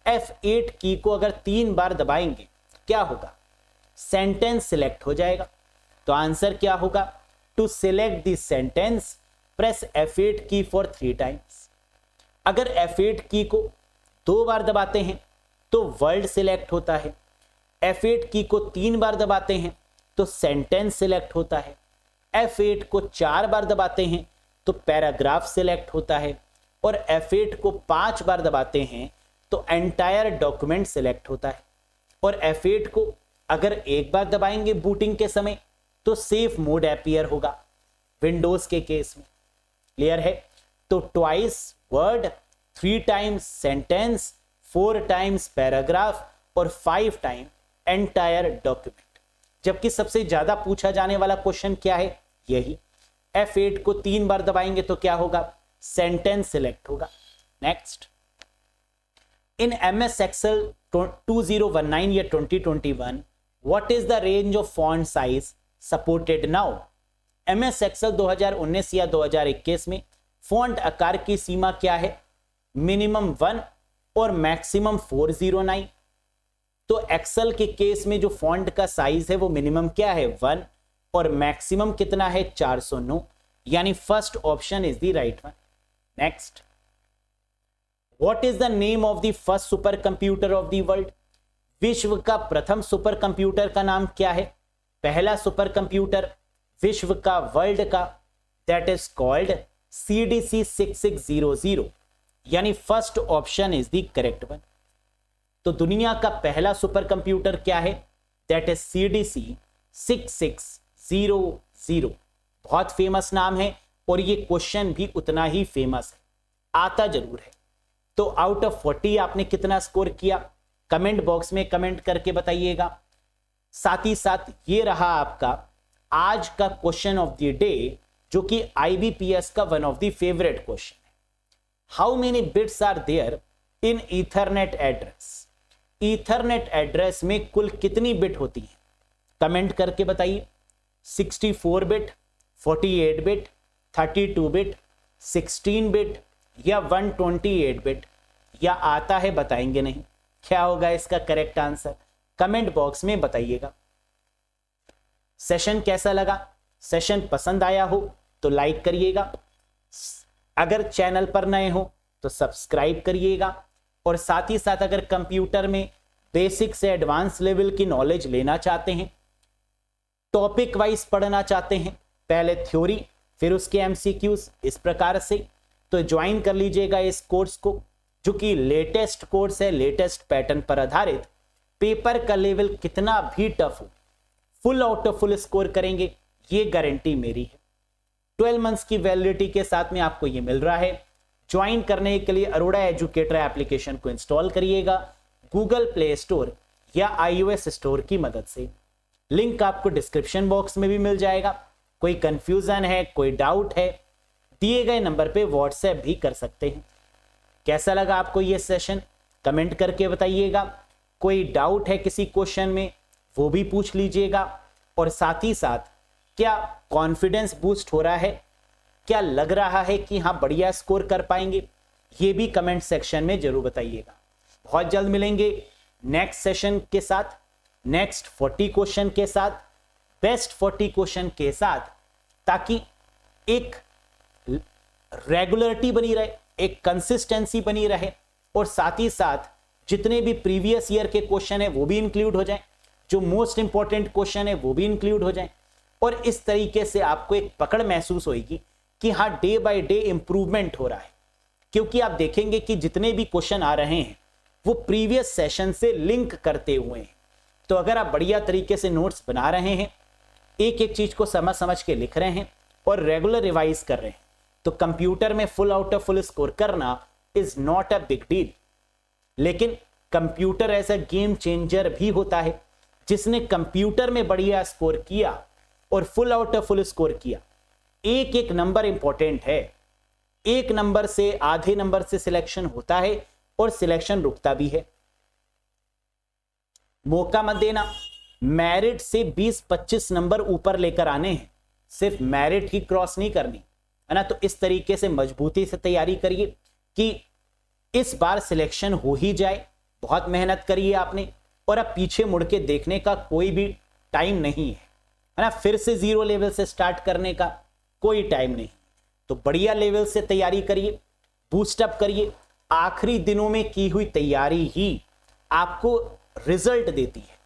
F8 की को अगर 3 बार दबाएंगे क्या होगा? सेंटेंस सिलेक्ट हो जाएगा। तो आंसर क्या होगा? To select the sentence press F8 key for 3 times. अगर F8 की को 2 बार दबाते हैं तो वर्ड सिलेक्ट होता है, F8 की को 3 बार दबाते हैं तो सेंटेंस सिलेक्ट होता है, F8 को 4 बार दबाते हैं तो पैराग्राफ सिलेक्ट होता है, और F8 को 5 बार दबाते हैं तो एंटायर डॉक्यूमेंट सिलेक्ट होता है। और F8 को अगर एक बार दबाएंगे बूटिंग के समय तो सेफ मोड अपीयर होगा विंडोज के केस में। क्लियर है? तो twice word, 3 times sentence, 4 times paragraph और 5 टाइम एंटायर डॉक्यूमेंट। जबकि सबसे ज्यादा पूछा जाने वाला क्वेश्चन क्या है? यही। F8 को 3 बार दबाएंगे तो क्या होगा? सेंटेंस सिलेक्ट होगा। नेक्स्ट, इन MS Excel 2019 या 2021 what is the range of font size supported now? MS Excel 2019 या 2021 में फॉन्ट आकार की सीमा क्या है? मिनिमम 1 और मैक्सिमम 409। तो एक्सेल के केस में जो फॉन्ट का साइज है वो मिनिमम क्या है? 1 और मैक्सिमम कितना है? 409, यानी first option is the right one. Next, what is the name of the first super computer of the world? विश्व का प्रथम सुपर कंप्यूटर का नाम क्या है? पहला सुपर कंप्यूटर विश्व का, वर्ल्ड का, दैट इज कॉल्ड CDC 6600, यानी first option is the correct one. तो दुनिया का पहला सुपर कंप्यूटर क्या है? That is CDC 6600। बहुत फेमस नाम है और ये क्वेश्चन भी उतना ही फेमस है, आता जरूर है। तो आउट ऑफ 40 आपने कितना स्कोर किया? कमेंट बॉक्स में कमेंट करके बताइएगा। साथ ही साथ ये रहा आपका आज का क्वेश्चन ऑफ द डे, जो कि IBPS का one of the favourite question है। How many bits are there in Ethernet address? Ethernet address में कुल कितनी बिट होती है? कमेंट करके बताइए। 64 बिट, 48 बिट, 32 बिट, 16 बिट या 128 बिट, या आता है बताएंगे नहीं? क्या होगा इसका करेक्ट आंसर? कमेंट बॉक्स में बताइएगा। सेशन कैसा लगा? सेशन पसंद आया हो तो लाइक करिएगा, अगर चैनल पर नए हो तो सब्सक्राइब करिएगा, और साथ ही साथ अगर कंप्यूटर में बेसिक से एडवांस लेवल की नॉलेज लेना चाहते हैं टॉपिक वाइज पढ़ना चाहते हैं, पहले थ्योरी फिर उसके एमसीक्यूज, इस प्रकार से, तो ज्वाइन कर लीजिएगा इस कोर्स को, जो कि लेटेस्ट कोर्स है, लेटेस्ट पैटर्न पर आधारित। पेपर का लेवल कितना भी टफ हो, full out of full score करेंगे, ये गारंटी मेरी है। 12 मंथ्स की वैलिडिटी के साथ में आपको ये मिल रहा है। ज्वाइन करने के लिए अरोड़ा एजुकेटर एप्लीकेशन को इंस्टॉल करिएगा गूगल प्ले स्टोर या iOS स्टोर की मदद से। लिंक आपको डिस्क्रिप्शन बॉक्स में भी मिल जाएगा। कोई कंफ्यूजन है, कोई डाउट है, दिए गए नंबर पे व्हाट्सएप भी कर सकते हैं। कैसा लगा आपको ये सेशन, कमेंट करके बताइएगा। कोई डाउट है किसी क्वेश्चन में, वो भी पूछ लीजिएगा। और साथ ही साथ क्या कॉन्फिडेंस बूस्ट हो रहा है, क्या लग रहा है कि हाँ बढ़िया स्कोर कर पाएंगे, ये भी कमेंट सेक्शन में जरूर बताइएगा। बहुत जल्द मिलेंगे नेक्स्ट सेशन के साथ, नेक्स्ट 40 क्वेश्चन के साथ, बेस्ट 40 क्वेश्चन के साथ, ताकि एक रेगुलरिटी बनी रहे, एक कंसिस्टेंसी बनी रहे, और साथ ही साथ जितने भी प्रीवियस ईयर के क्वेश्चन है वो भी इंक्लूड हो जाएं, जो मोस्ट इंपॉर्टेंट क्वेश्चन है वो भी इंक्लूड हो जाएं। और इस तरीके से आपको एक पकड़ महसूस होगी कि हाँ डे बाय डे इंप्रूवमेंट हो रहा है। क्योंकि आप देखेंगे कि जितने भी क्वेश्चन आ रहे हैं वो प्रीवियस सेशन से लिंक करते हुए हैं। तो अगर आप बढ़िया तरीके से नोट्स बना रहे हैं, एक एक चीज को समझ समझ के लिख रहे हैं और रेगुलर रिवाइज कर रहे हैं, तो कंप्यूटर में full out of full score करना is not a big deal. लेकिन computer as a game changer भी होता है। जिसने कंप्यूटर में बढ़िया स्कोर किया और full out of full score किया, एक एक नंबर इंपॉर्टेंट है। एक नंबर से, आधे नंबर से सिलेक्शन होता है और सिलेक्शन रुकता भी है। मौका मत देना, मेरिट से 20-25 नंबर ऊपर लेकर आने हैं, सिर्फ मेरिट ही क्रॉस नहीं करनी है ना। तो इस तरीके से मजबूती से तैयारी करिए कि इस बार सिलेक्शन हो ही जाए। बहुत मेहनत करिए आपने, और अब पीछे मुड़ के देखने का कोई भी टाइम नहीं है ना। फिर से 0 लेवल से स्टार्ट करने का कोई टाइम नहीं। तो बढ़िया लेवल से तैयारी करिए, बूस्टअप करिए। आखिरी दिनों में की हुई तैयारी ही आपको रिजल्ट देती है।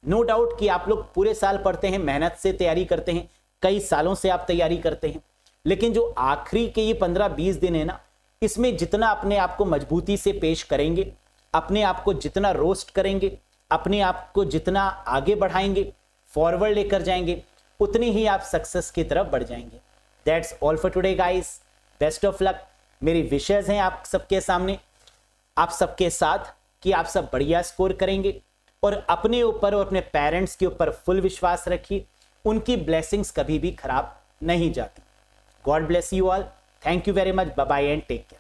नो डाउट कि आप लोग पूरे साल पढ़ते हैं, मेहनत से तैयारी करते हैं, कई सालों से आप तैयारी करते हैं, लेकिन जो आखिरी के ये 15-20 दिन है ना, इसमें जितना अपने आप को मजबूती से पेश करेंगे, अपने आप को जितना रोस्ट करेंगे, अपने आप को जितना आगे बढ़ाएंगे, फॉरवर्ड लेकर जाएंगे, उतनी ही आप सक्सेस की तरफ बढ़ जाएंगे। That's all for today guys, best of luck. मेरी विशेष हैं आप सबके सामने, आप सबके साथ, कि आप सब बढ़िया स्कोर करेंगे। और अपने ऊपर और अपने पेरेंट्स के ऊपर फुल विश्वास रखिए, उनकी ब्लेसिंग्स कभी भी खराब नहीं जाती। God bless you all, thank you very much, bye bye and take care.